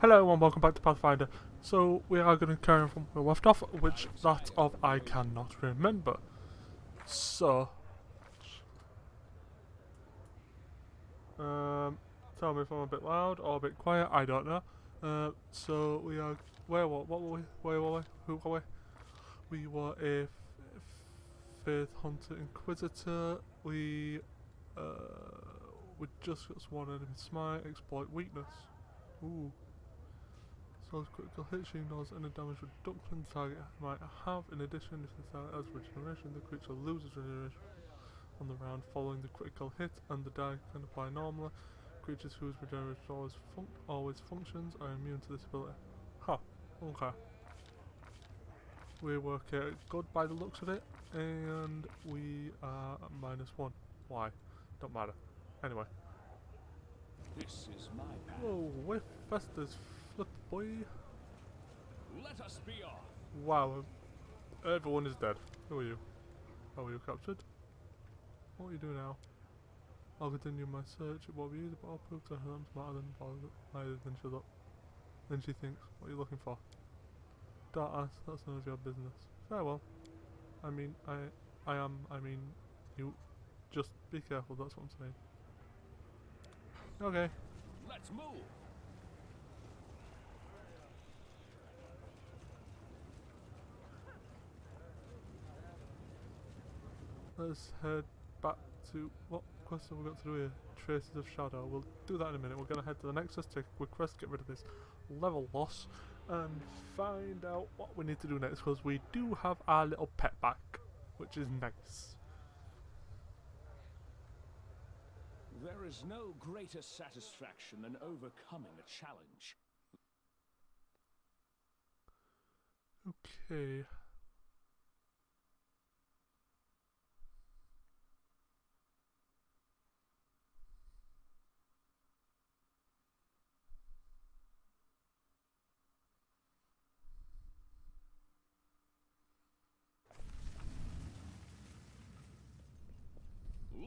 Hello and welcome back to Pathfinder. So we are going to carry on from where we left off, which that of I cannot remember. So, tell me if I'm a bit loud or a bit quiet. I don't know. So we are what were we? Where were we? Who were we? We were a Faith Hunter Inquisitor. We just got sworn enemy smite, exploit weakness. Ooh. Souls critical hit, she ignores any damage reduction the target might have. In addition, if the target has regeneration, the creature loses regeneration on the round following the critical hit, and the die can apply normally. Creatures whose regeneration always functions are immune to this ability. Huh, okay. We work good by the looks of it, and we are at -1. Why? Don't matter. Anyway. This is my path. Whoa, whiff, Festus flip boy. Let us be off. Wow, everyone is dead. Who are you? How were you captured? What will you do now? I'll continue my search. It won't be easy, but I'll prove to her I'm smarter than shut up. Then she thinks, what are you looking for? Don't ask, that's none of your business. Farewell. I mean, you just be careful, that's what I'm saying. Okay. Let's move. Let's head back to what quest have we got to do here? Traces of Shadow. We'll do that in a minute. We're gonna head to the Nexus, take a quick rest, get rid of this level loss, and find out what we need to do next, because we do have our little pet back, which is nice. There is no greater satisfaction than overcoming a challenge. Okay.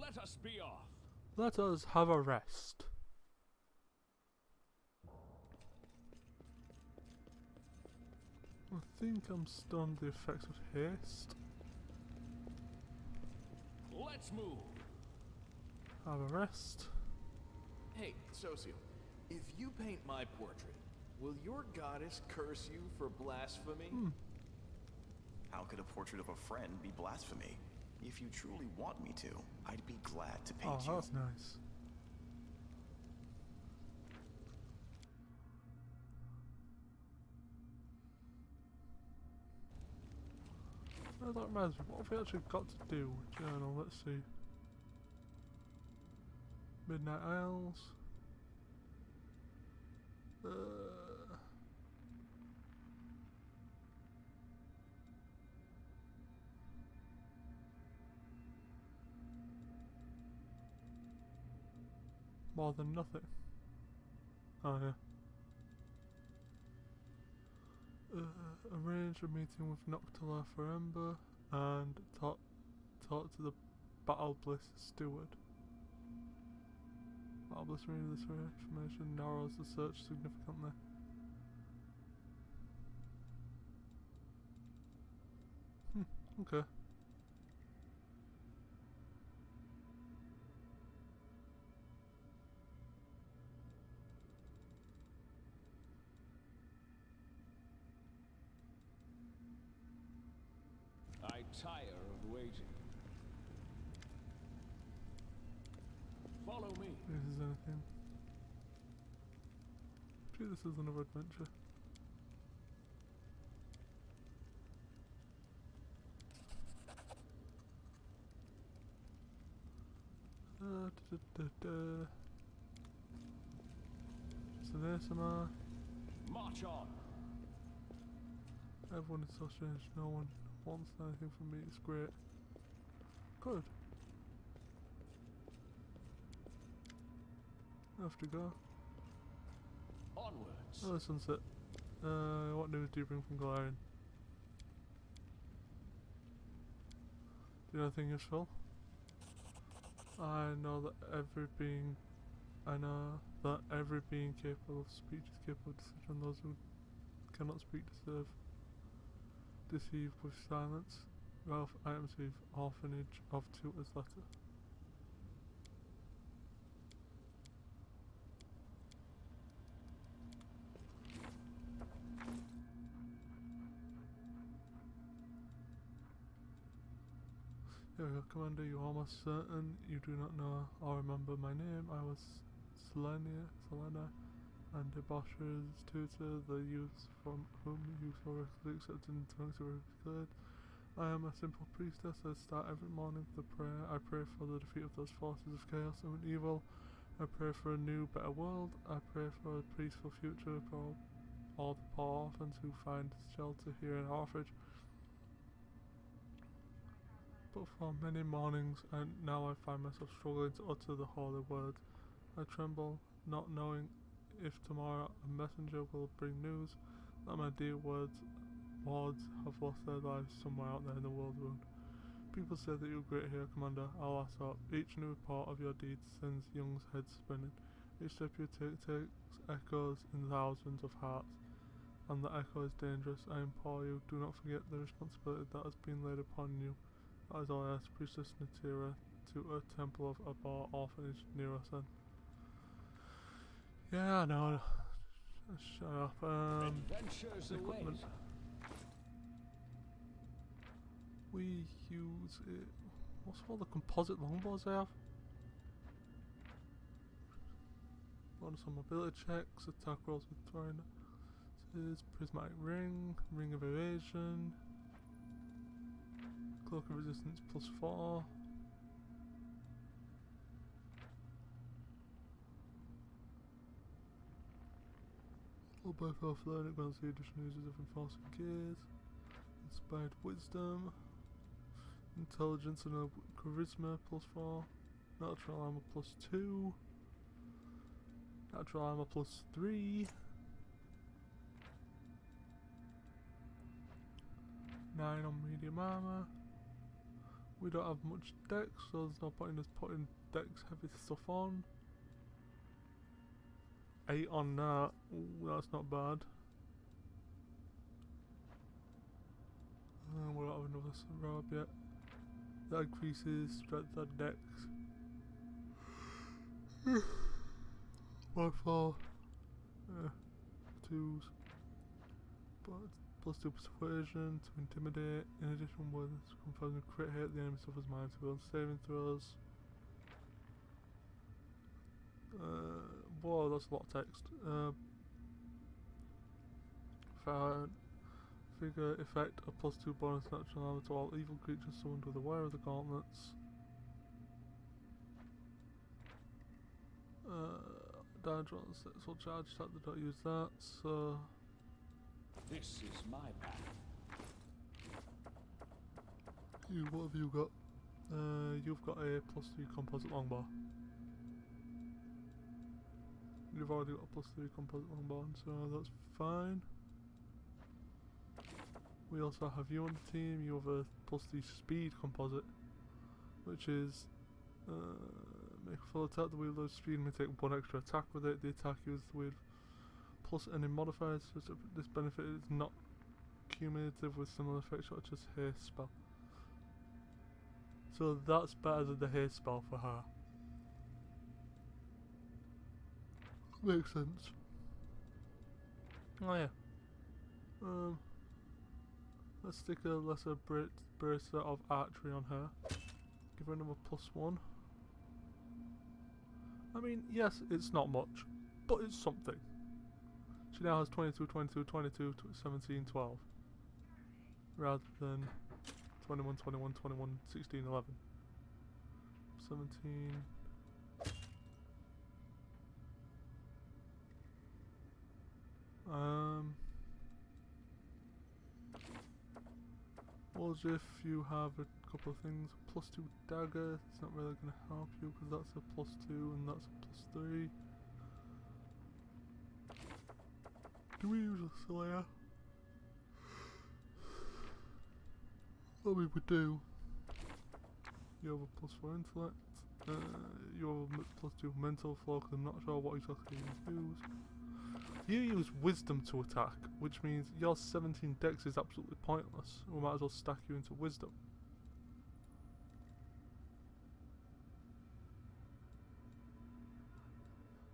Let us be off. Let us have a rest. I think I'm stunned the effects of haste. Let's move. Have a rest. Hey, Socio, if you paint my portrait, will your goddess curse you for blasphemy? How could a portrait of a friend be blasphemy? If you truly want me to, I'd be glad to paint you. Oh, that's nice. Oh, that reminds me, what have we actually got to do? Journal, let's see. Midnight Isles. More than nothing. Oh yeah. Arrange a meeting with Noctula for Ember and talk to the Battle Bliss Steward. Battle Bliss reading this information narrows the search significantly. Okay. I tire of waiting. Follow me. If this is anything. Maybe this is another adventure. Just an ASMR. March on. Everyone is so strange. No one wants anything from me. It's great. Good. I have to go. Onwards. Oh, the sunset. What news do you bring from Galarian? Do you know anything useful? I know that every being capable of speech is capable of decision. Those who cannot speak deceive with silence. Ralph Itemsleeve, Orphanage of Tutor's Letter. Here we go, Commander, you are almost certain you do not know or remember my name. I was Selena, and Debaucher's tutor, the youth from whom you so recklessly accepted and tongues were declared. I am a simple priestess. I start every morning with a prayer. I pray for the defeat of those forces of chaos and evil. I pray for a new, better world. I pray for a peaceful future for all the poor orphans who find shelter here in our orphanage. But for many mornings, and now I find myself struggling to utter the holy words. I tremble, not knowing if tomorrow a messenger will bring news that my dear wards have lost their lives somewhere out there in the world wound. People say that you are great here, Commander. Alas, each new report of your deeds sends young heads spinning. Each step you take takes echoes in thousands of hearts, and the echo is dangerous. I implore you, do not forget the responsibility that has been laid upon you. That is all I ask, Priestess Natira, to a temple of Abor orphanage near us then. Yeah, I know. Shut up. Adventures Equipment. await. We use it. What's all the composite longbows I have? Bonus on mobility checks, attack rolls with throwing. Prismatic ring, ring of evasion, cloak of resistance +4. All by far flying grants the additional uses of enforcing gears. Inspired wisdom, intelligence and charisma +4, natural armor +2, natural armor +3, 9 on medium armor. We don't have much dex, so there's no point in us putting dex heavy stuff on. 8 on that. Ooh, that's not bad. We don't have another robe yet. That increases strength and dex. By 4. 2s. But +2 persuasion to intimidate. In addition, when this confirms a crit hit, the enemy suffers -2 on saving throws. Whoa, that's a lot of text. Figure effect, a +2 bonus natural armor to all evil creatures summoned with aware of the gauntlets. Damage on 6 will charge attack, they don't use that, so... This is my path. What have you got? You've got a +3 composite longbow. You've already got a +3 composite longbow, so that's fine. We also have you on the team. You have a +3 speed composite, which is make a full attack. The wielder's speed may take 1 extra attack with it. The attack uses with plus any modifiers. So this benefit is not cumulative with similar effects such as haste spell. So that's better than the haste spell for her. Makes sense. Oh yeah. Let's stick a lesser bracer of archery on her. Give her another +1. I mean, yes, it's not much, but it's something. She now has 22, 22, 22, 17, 12. Rather than 21, 21, 21, 16, 11. 17. Well, if you have a couple of things, +2 dagger, it's not really going to help you because that's a +2 and that's a +3. Do we use a slayer? I mean, we do. You have a +4 intellect. You're +2 mental flow, 'cause I'm not sure what exactly you use. You use wisdom to attack, which means your 17 dex is absolutely pointless. We might as well stack you into wisdom.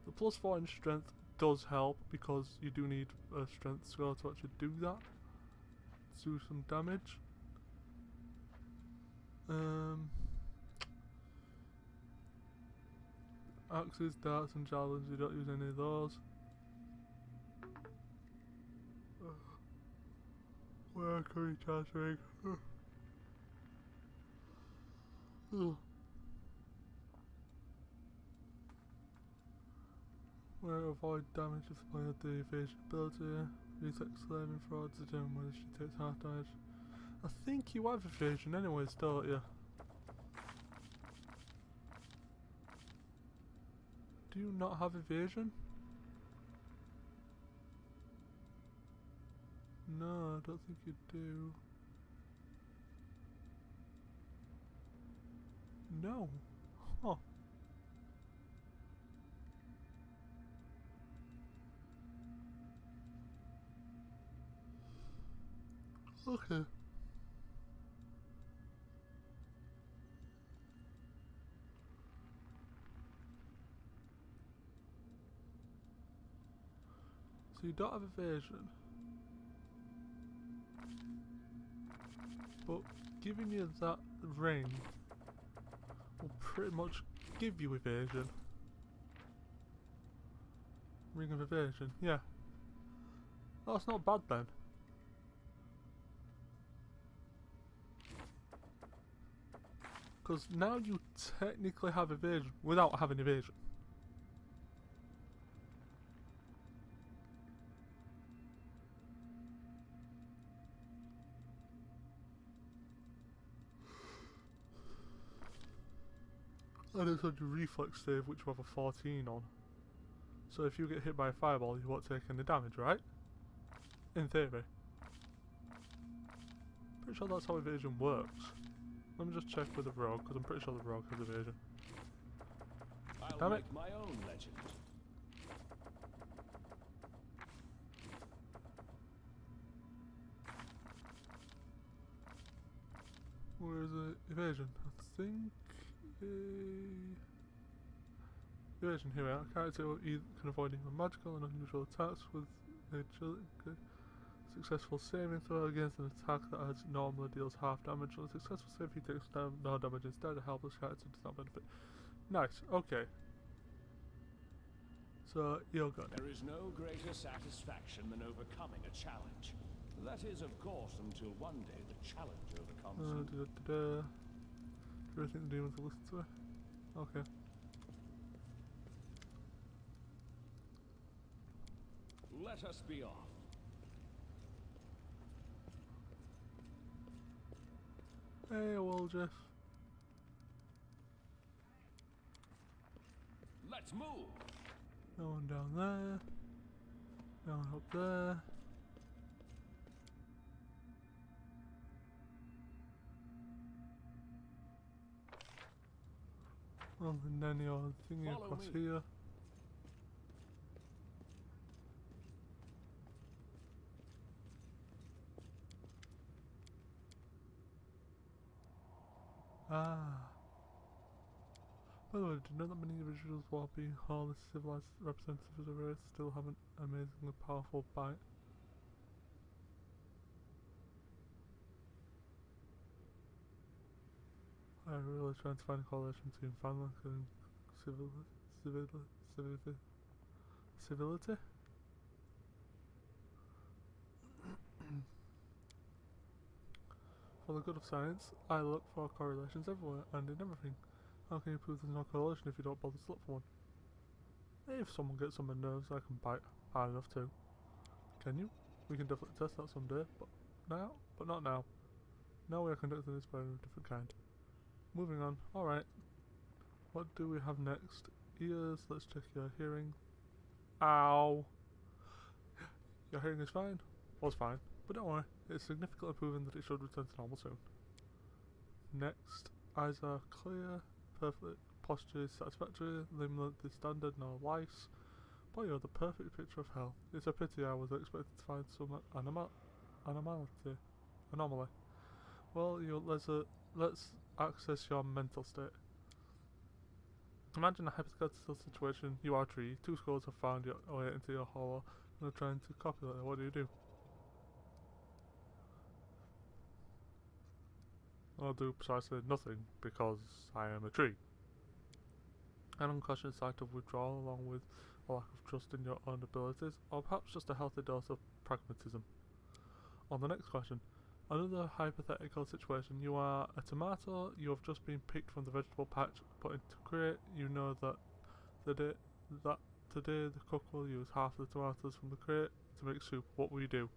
The +4 in strength does help because you do need a strength score to actually do that. Do some damage. Axes, darts and javelins, you don't use any of those. Where can we transfer? Where avoid damage if the player had the evasion ability. Reflex slamming frauds determine whether she takes half damage. I think you have evasion anyways, don't you? Do you not have evasion? No, I don't think you do. No. Huh. Okay. So you don't have evasion. But giving you that ring will pretty much give you evasion. Ring of evasion, yeah. That's not bad then. Because now you technically have evasion without having evasion. And it's on your reflex save, which you have a 14 on. So if you get hit by a fireball, you won't take any damage, right? In theory. Pretty sure that's how evasion works. Let me just check with the rogue, because I'm pretty sure the rogue has evasion. I'll Damn it. make my own legend. Where is it? Evasion. I think... Evasion, here we are. Character can avoid even magical and unusual attacks with agility. Successful saving throw against an attack that normally deals half damage. On a successful save, he takes no damage instead. A helpless character does not benefit. Nice, okay. So, you're good. There is no greater satisfaction than overcoming a challenge. That is, of course, until one day the challenge overcomes you. Everything the demons will listen to it. Okay. Let us be off. Hey, well, Jeff. Let's move. No one down there. No one up there. Well, and then your thingy Follow across me. here. Ah. By the way, do you know that many individuals, while being wholly civilized representatives of a race, still have an amazingly powerful bite? I'm really trying to find a correlation between family and civility? For the good of science, I look for correlations everywhere and in everything. How can you prove there's no correlation if you don't bother to look for one? If someone gets on my nerves, I can bite hard enough too. Can you? We can definitely test that someday, but not now. Now we are conducting this by a different kind. Moving on. Alright. What do we have next? Ears. Let's check your hearing. Ow! Your hearing is fine. Was fine. But don't worry. It's significantly proven that it should return to normal soon. Next. Eyes are clear. posture is satisfactory, limb length is standard, no lice. Boy, you're the perfect picture of health. It's a pity I was expected to find some anomaly. Well, let's access your mental state. Imagine a hypothetical situation. You are a tree. Two squirrels have found your way into your hollow and are trying to copulate. What do? I'll do precisely nothing, because I am a tree. An unconscious act of withdrawal along with a lack of trust in your own abilities, or perhaps just a healthy dose of pragmatism. On the next question. Another hypothetical situation. You are a tomato, you have just been picked from the vegetable patch, put into crate. You know that today the cook will use half the tomatoes from the crate to make soup. What will you do?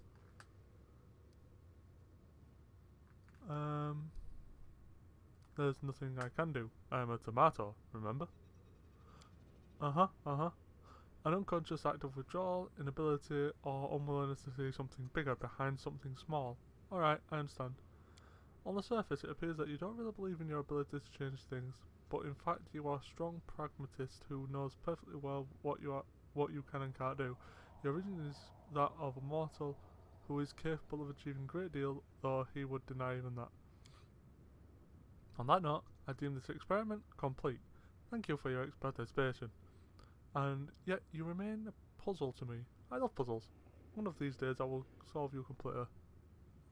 There's nothing I can do. I am a tomato, remember? An unconscious act of withdrawal, inability, or unwillingness to see something bigger behind something small. Alright, I understand. On the surface, it appears that you don't really believe in your ability to change things, but in fact you are a strong pragmatist who knows perfectly well what you can and can't do. Your origin is that of a mortal who is capable of achieving a great deal, though he would deny even that. On that note, I deem this experiment complete. Thank you for your participation. And yet you remain a puzzle to me. I love puzzles. One of these days I will solve you completely.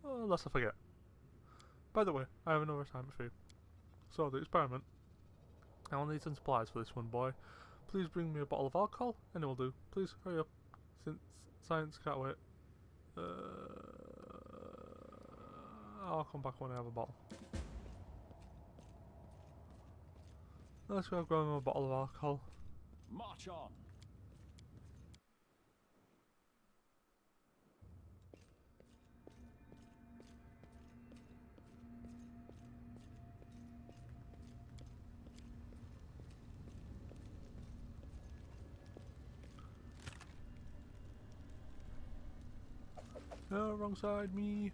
Unless I forget. By the way, I have another assignment for you. So, the experiment. I will need some supplies for this one, boy. Please bring me a bottle of alcohol, and it will do. Please, hurry up, since science can't wait. I'll come back when I have a bottle. Let's go grab him a bottle of alcohol. March on. No, wrong side, me.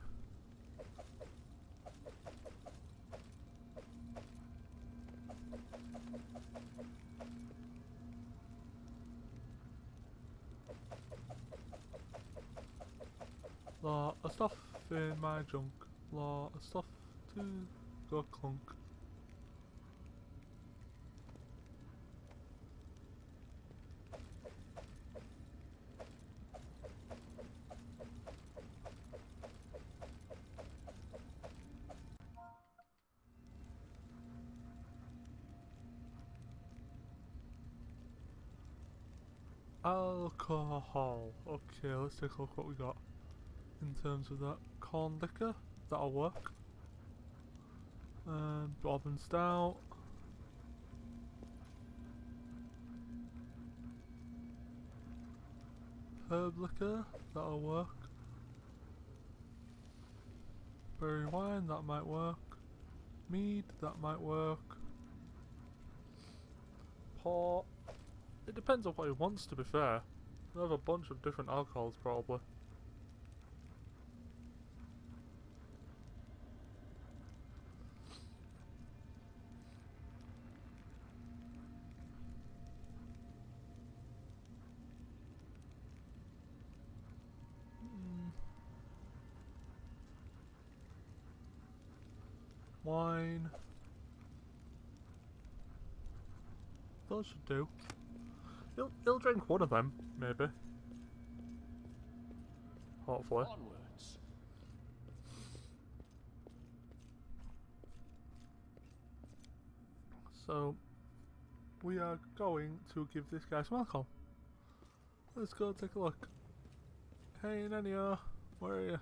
Lot of stuff in my junk. Lot of stuff to go clunk. Alcohol. Okay, let's take a look what we got in terms of that. Corn liquor, that'll work. Bourbon stout. Herb liquor, that'll work. Berry wine, that might work. Mead, that might work. Port. It depends on what he wants, to be fair. We'll have a bunch of different alcohols, probably. Wine. Those should do. He'll drink one of them, maybe. Hopefully. Onwards. So, we are going to give this guy some alcohol. Let's go take a look. Hey, Nenio, where are you?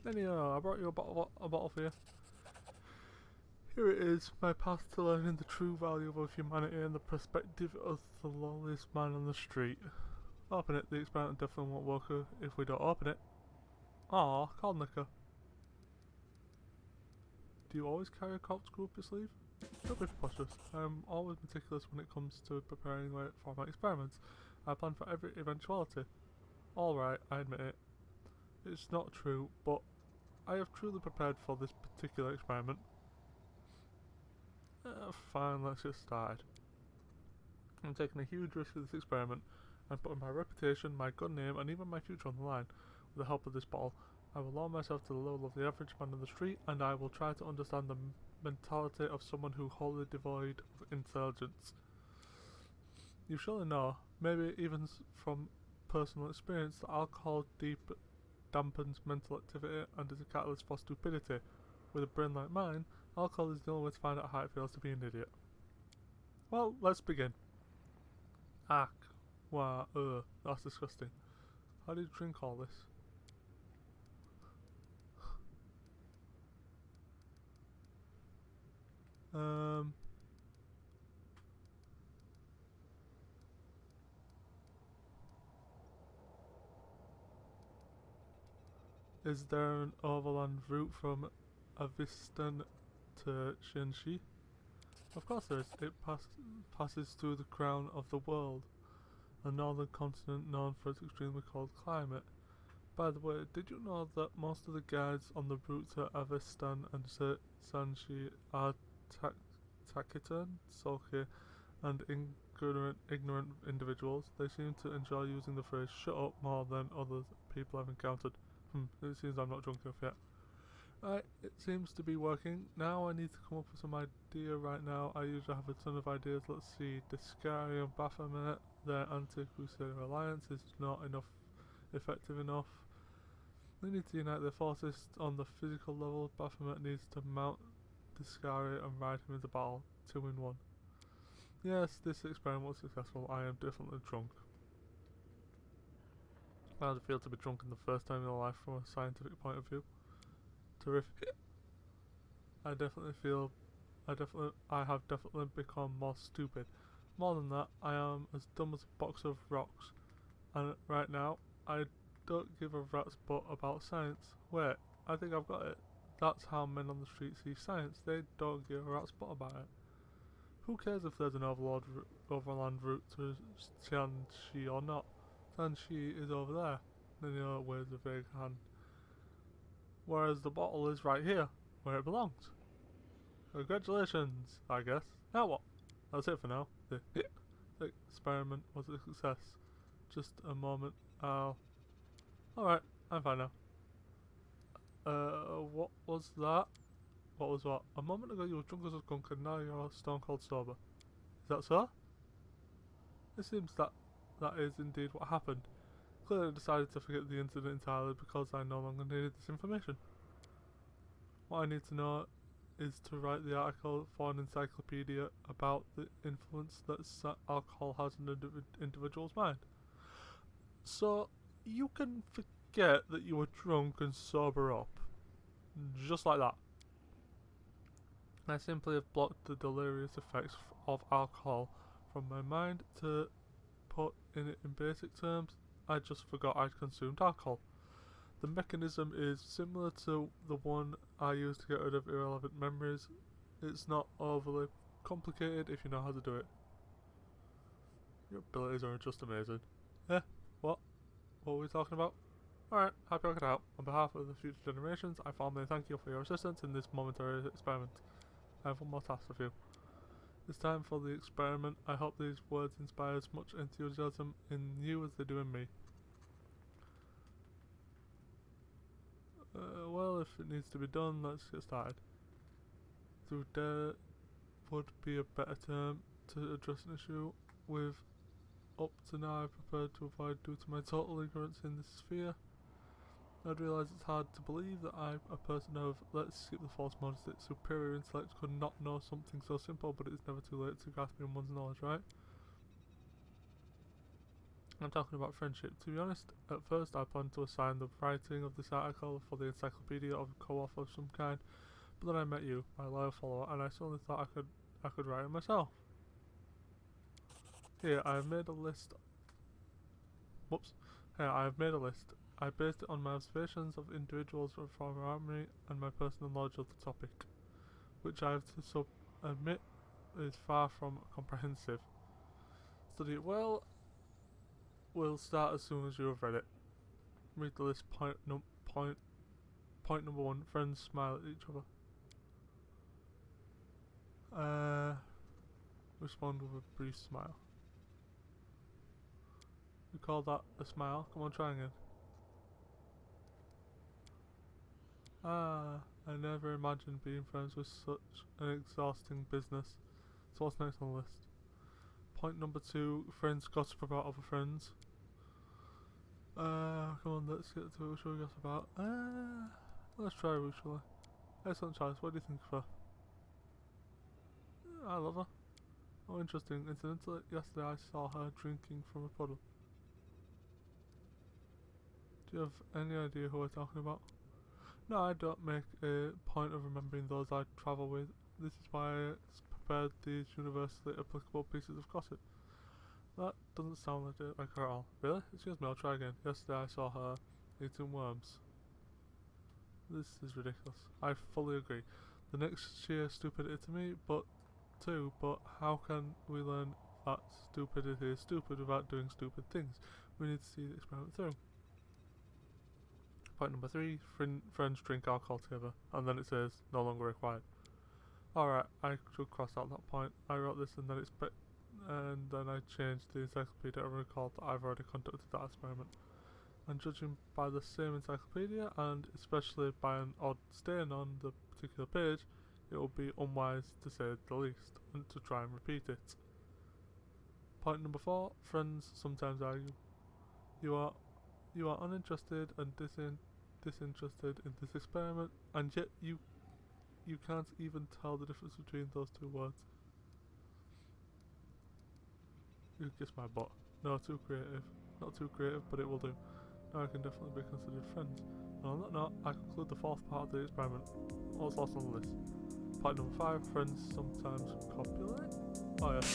Nenio, I brought you a bottle for you. Here it is, my path to learning the true value of humanity and the perspective of the lowliest man on the street. Open it, the experiment definitely won't work if we don't open it. Aw, cold liquor. Do you always carry a corkscrew up your sleeve? Don't be preposterous. I am always meticulous when it comes to preparing for my experiments. I plan for every eventuality. Alright, I admit it. It's not true, but I have truly prepared for this particular experiment. Fine, let's get started. I'm taking a huge risk with this experiment. I'm putting my reputation, my good name, and even my future on the line. With the help of this bottle, I will lower myself to the level of the average man in the street, and I will try to understand the mentality of someone who wholly devoid of intelligence. You surely know, maybe even from personal experience, that alcohol dampens mental activity and is a catalyst for stupidity. With a brain like mine, alcohol is the only way to find out how it feels to be an idiot. Well, let's begin. That's disgusting. How do you drink all this? Is there an overland route from Avistan to Shenxi? Of course there is. It passes through the crown of the world, a northern continent known for its extremely cold climate. By the way, did you know that most of the guides on the route to Avistan and Shenxi are taciturn, sulky, and ignorant individuals? They seem to enjoy using the phrase "shut up" more than other people I've encountered. It seems I'm not drunk enough yet. Right, it seems to be working. Now I need to come up with some idea right now. I usually have a ton of ideas. Let's see. Discari and Baphomet, their anti-Crusader alliance is not effective enough. They need to unite their forces on the physical level. Baphomet needs to mount Discari and ride him into battle. 2 in 1. Yes, this experiment was successful. I am definitely drunk. How does it feel to be drunk in the first time in your life from a scientific point of view? Terrific. I have definitely become more stupid. More than that, I am as dumb as a box of rocks. And right now, I don't give a rat's butt about science. Wait, I think I've got it. That's how men on the street see science. They don't give a rat's butt about it. Who cares if there's an overland route to Tianxi or not? Tianxi is over there. Then he waves a vague hand. Whereas the bottle is right here, where it belongs. Congratulations, I guess. Now what? That's it for now. The experiment was a success. Just a moment. Alright, I'm fine now. What was that? What was what? A moment ago you were drunk as a skunk and now you're stone cold sober. Is that so? It seems that is indeed what happened. Clearly I decided to forget the incident entirely because I no longer needed this information. What I need to know is to write the article for an encyclopedia about the influence that alcohol has in an individual's mind. So, you can forget that you were drunk and sober up. Just like that. I simply have blocked the delirious effects of alcohol from my mind. To put it in basic terms, I just forgot I'd consumed alcohol. The mechanism is similar to the one I use to get rid of irrelevant memories. It's not overly complicated if you know how to do it. Your abilities are just amazing. What? What were we talking about? Alright, happy I could help. On behalf of the future generations, I formally thank you for your assistance in this momentary experiment. I have one more task for you. It's time for the experiment. I hope these words inspire as much enthusiasm in you as they do in me. Well, if it needs to be done, let's get started. Through dare would be a better term to address an issue with. Up to now I prepared to avoid due to my total ignorance in this sphere. I'd realise it's hard to believe that I, a person of, let's skip the false modesty, superior intellect, could not know something so simple, but it's never too late to grasp in one's knowledge, right? I'm talking about friendship. To be honest, at first I planned to assign the writing of this article for the encyclopedia of a co-author of some kind, but then I met you, my loyal follower, and I suddenly thought I could write it myself. Here, I have made a list. Here, I have made a list. I based it on my observations of individuals from around me and my personal knowledge of the topic, which I have to admit is far from comprehensive. Study it well. We'll start as soon as you have read it. Read the list. Point number 1. Friends smile at each other. Respond with a brief smile. You call that a smile? Come on, try again. Ah, I never imagined being friends with such an exhausting business. So what's next on the list? Point number 2, friends gossip about other friends. Come on, let's get to what we gossip about. Let's try Ruth, shall I? Excellent choice, what do you think of her? I love her. Oh, interesting. Incidentally, yesterday I saw her drinking from a puddle. Do you have any idea who we're talking about? No, I don't make a point of remembering those I travel with. This is why I prepared these universally applicable pieces of gossip. That doesn't sound like her at all. Really? Excuse me, I'll try again. Yesterday I saw her eating worms. This is ridiculous. I fully agree. The next sheer stupidity to me, but how can we learn that stupidity is stupid without doing stupid things? We need to see the experiment through. Point number 3, friends drink alcohol together, and then it says no longer required. Alright, I should cross out that point. I wrote this and then I changed the encyclopedia and recalled that I've already conducted that experiment. And judging by the same encyclopedia, and especially by an odd stain on the particular page, it would be unwise to say the least, and to try and repeat it. Point number 4, friends sometimes argue. You are uninterested and disinterested in this experiment, and yet you can't even tell the difference between those two words. You kiss my butt. No, too creative. Not too creative, but it will do. Now I can definitely be considered friends. And on that note, I conclude the 4th part of the experiment. What's last on the list? Point number 5, friends sometimes copulate? Oh yes.